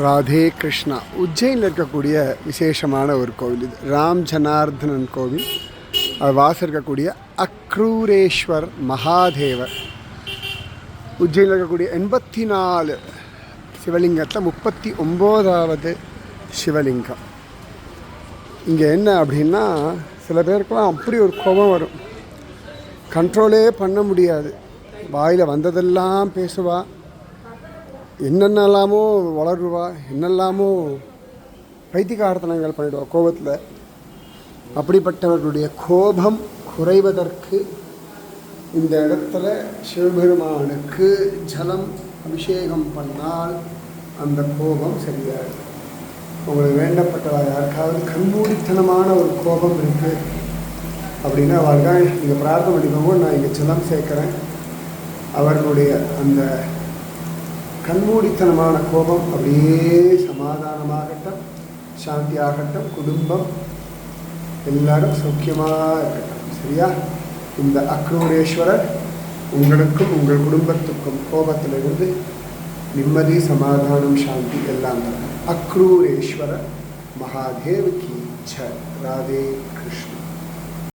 ராதே கிருஷ்ணா. உஜ்ஜைனில் இருக்கக்கூடிய விசேஷமான ஒரு கோவில் இது. ராம் ஜனார்தனன் கோவில். அது வாசல் இருக்கக்கூடிய அக்ரூரேஸ்வர் மகாதேவர். உஜ்ஜைனில் இருக்கக்கூடிய 84 சிவலிங்கத்தில் 39வது சிவலிங்கம். இங்கே என்ன அப்படின்னா, சில பேருக்கெல்லாம் அப்படி ஒரு கோபம் வரும், கண்ட்ரோலே பண்ண முடியாது. வாயில் வந்ததெல்லாம் பேசுவா, என்னென்னலாமோ வளருவா, என்னெல்லாமோ பைத்தியகார்த்தனங்கள் பண்ணிடுவா கோபத்தில். அப்படிப்பட்டவர்களுடைய கோபம் குறைவதற்கு இந்த இடத்துல சிவபெருமானுக்கு ஜலம் அபிஷேகம் பண்ணால் அந்த கோபம் சரியாகும். உங்களுக்கு வேண்டப்பட்டவா யாருக்காவது கண்மூடித்தனமான ஒரு கோபம் இருக்குது அப்படின்னா அவர்கள் நீங்கள் பிரார்த்தனை பண்ணிக்கோங்க, நான் இங்கே ஜலம் சேர்க்குறேன். அவர்களுடைய அந்த கண்மூடித்தனமான கோபம் அப்படியே சமாதானமாகட்டும், சாந்தியாகட்டும், குடும்பம் எல்லாரும் சௌக்கியமாக இருக்கட்டும். சரியா? இந்த அக்ரூரேஸ்வரர் உங்களுக்கும் உங்கள் குடும்பத்துக்கும் கோபத்திலிருந்து நிம்மதி, சமாதானம், சாந்தி எல்லாம் தரும். அக்ரூரேஸ்வரர் மகாதேவ் கி ஜெய். ராதே கிருஷ்ணா.